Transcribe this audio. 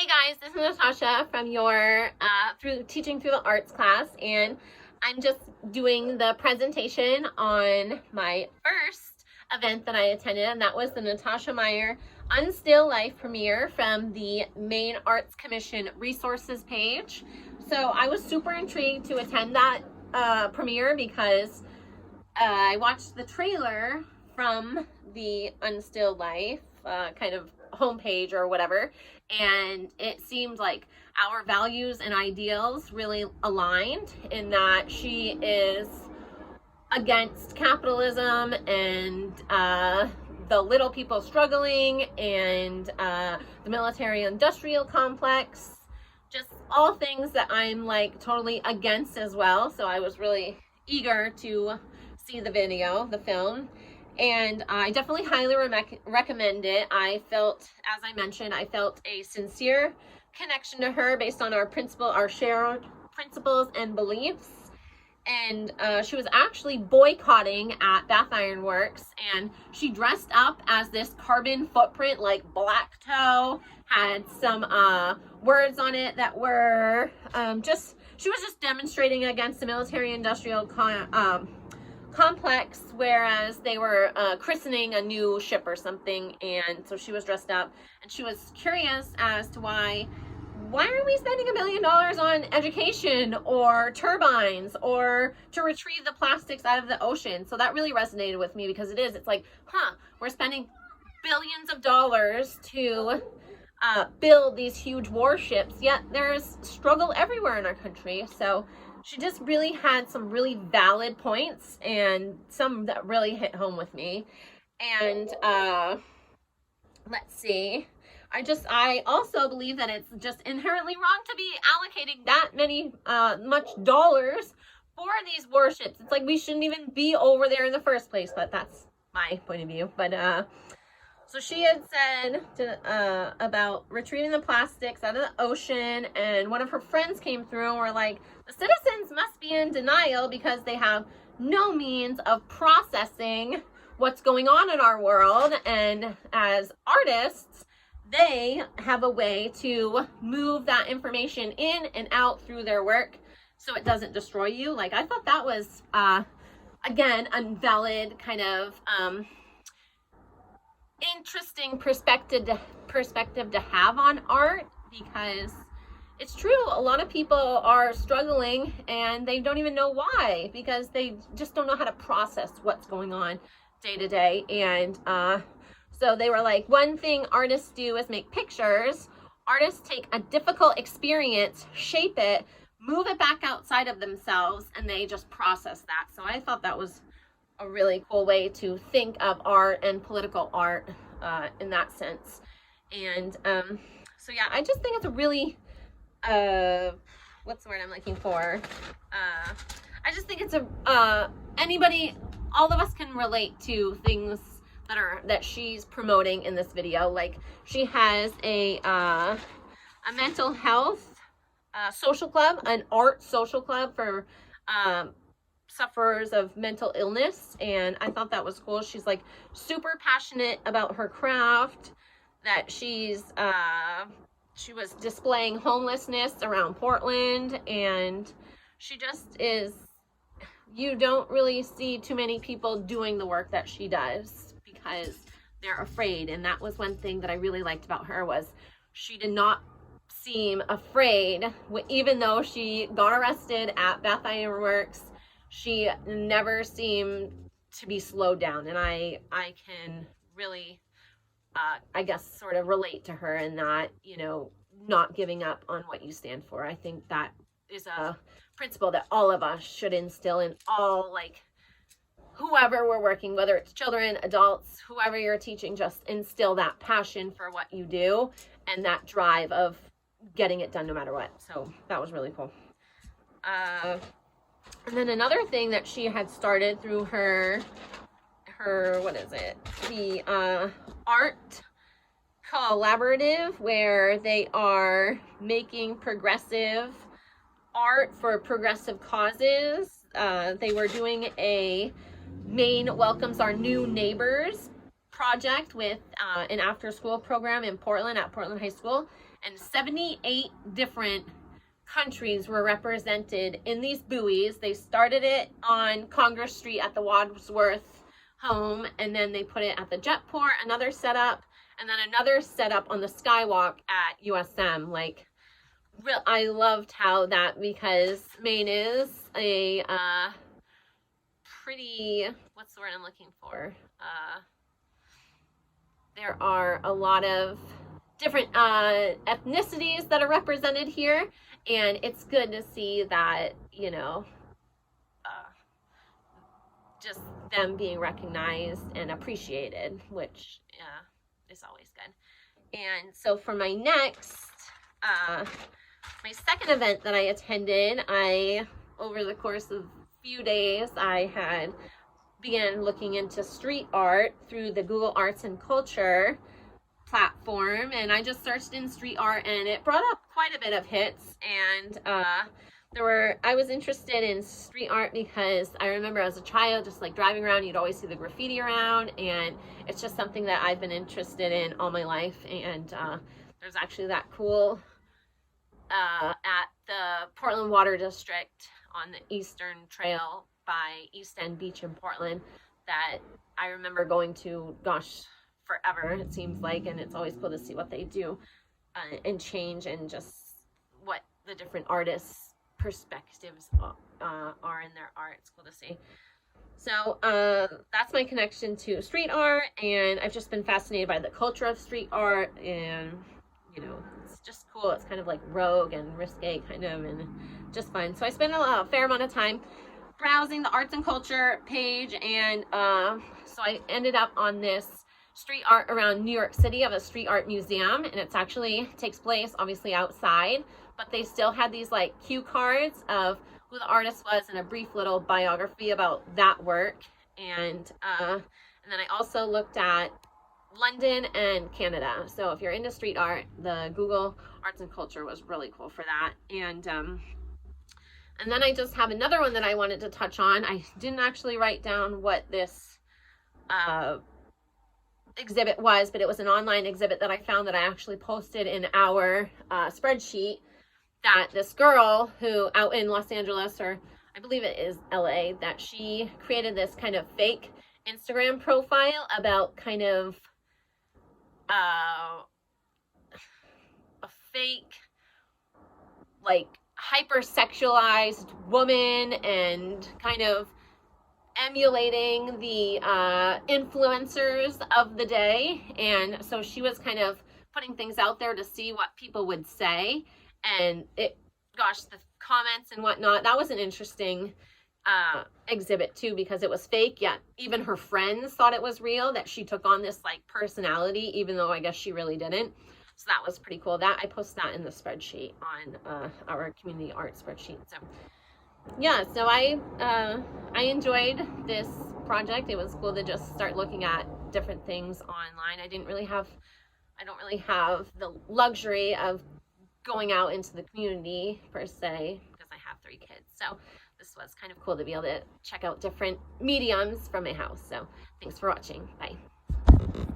Hey guys, this is Natasha from your Teaching Through the Arts class, and I'm just doing the presentation on my first event that I attended, and that was the Natasha Meyer Unstill Life premiere from the Maine Arts Commission resources page. So I was super intrigued to attend that premiere because I watched the trailer from the Unstill Life kind of homepage or whatever, and it seemed like our values and ideals really aligned in that she is against capitalism and the little people struggling and the military industrial complex, just all things that I'm like totally against as well. So I was really eager to see the film, and I definitely highly recommend it. I felt, as I mentioned, I felt a sincere connection to her based on our shared principles and beliefs. And she was actually boycotting at Bath Iron Works, and she dressed up as this carbon footprint, like black toe, had some words on it that were she was just demonstrating against the military industrial complex, whereas they were christening a new ship or something, and so she was dressed up, and she was curious as to why are we spending $1 million on education or turbines or to retrieve the plastics out of the ocean. So that really resonated with me, because it's like, we're spending billions of dollars to build these huge warships, yet there's struggle everywhere in our country. So she just really had some really valid points, and some that really hit home with me. And let's see. I also believe that it's just inherently wrong to be allocating that many much dollars for these warships. It's like we shouldn't even be over there in the first place, but that's my point of view. But so she had said about retrieving the plastics out of the ocean, and one of her friends came through and were like, the citizens must be in denial because they have no means of processing what's going on in our world, and as artists, they have a way to move that information in and out through their work so it doesn't destroy you. Like, I thought that was, again, a valid kind of interesting perspective to have on art, because it's true, a lot of people are struggling and they don't even know why, because they just don't know how to process what's going on day to day. And so they were like, one thing artists do is make pictures. Artists take a difficult experience, shape it, move it back outside of themselves, and they just process that. So I thought that was a really cool way to think of art and political art in that sense. And so yeah, I just think it's a really what's the word I'm looking for? I just think it's all of us can relate to things that she's promoting in this video. Like, she has a mental health social club, an art social club for sufferers of mental illness, and I thought that was cool. She's like super passionate about her craft, that she was displaying homelessness around Portland, and she just is, you don't really see too many people doing the work that she does because they're afraid. And that was one thing that I really liked about her, was she did not seem afraid. Even though she got arrested at Bath Iron Works, she never seemed to be slowed down. And I can really, I guess, sort of relate to her in that, not giving up on what you stand for. I think that is a principle that all of us should instill in all, like, whoever we're working, whether it's children, adults, whoever you're teaching, just instill that passion for what you do and that drive of getting it done no matter what. So that was really cool. And then another thing that she had started through her the art collaborative, where they are making progressive art for progressive causes. They were doing a Maine Welcomes Our New Neighbors project with an after-school program in Portland at Portland High School, and 78 different countries were represented in these buoys. They started it on Congress Street at the Wadsworth home, and then they put it at the Jetport, another setup, and then another setup on the Skywalk at USM. Like, I loved how that, because Maine is a pretty, what's the word I'm looking for? There are a lot of different ethnicities that are represented here, and it's good to see that, you know, just them being recognized and appreciated, which is always good. And so for my next, my second event that I attended, over the course of a few days, I had began looking into street art through the Google Arts and Culture platform, and I just searched in street art, and it brought up quite a bit of hits. And I was interested in street art because I remember as a child, just like driving around, you'd always see the graffiti around, and it's just something that I've been interested in all my life. And there's actually that cool at the Portland Water District on the Eastern Trail by East End Beach in Portland that I remember going to, gosh, forever it seems like, and it's always cool to see what they do and change, and just what the different artists' perspectives are in their art. It's cool to see. So that's my connection to street art, and I've just been fascinated by the culture of street art, and you know, it's just cool. It's kind of like rogue and risque kind of, and just fun. So I spent a fair amount of time browsing the arts and culture page, and so I ended up on this street art around New York City of a street art museum, and it's actually takes place obviously outside, but they still had these like cue cards of who the artist was and a brief little biography about that work. And then I also looked at London and Canada. So if you're into street art, the Google Arts and Culture was really cool for that. And then I just have another one that I wanted to touch on. I didn't actually write down what this exhibit was, but it was an online exhibit that I found that I actually posted in our spreadsheet, that this girl who out in Los Angeles, or I believe it is LA, that she created this kind of fake Instagram profile about kind of a fake, like, hypersexualized woman, and kind of emulating the influencers of the day. And so she was kind of putting things out there to see what people would say, and the comments and whatnot, that was an interesting exhibit too, because it was fake, yet even her friends thought it was real, that she took on this like personality, even though I guess she really didn't. So that was pretty cool. That I posted that in the spreadsheet on our community art spreadsheet. So yeah, so I enjoyed this project. It was cool to just start looking at different things online. I don't really have the luxury of going out into the community per se, because I have 3 kids. So this was kind of cool to be able to check out different mediums from my house. So thanks for watching. Bye.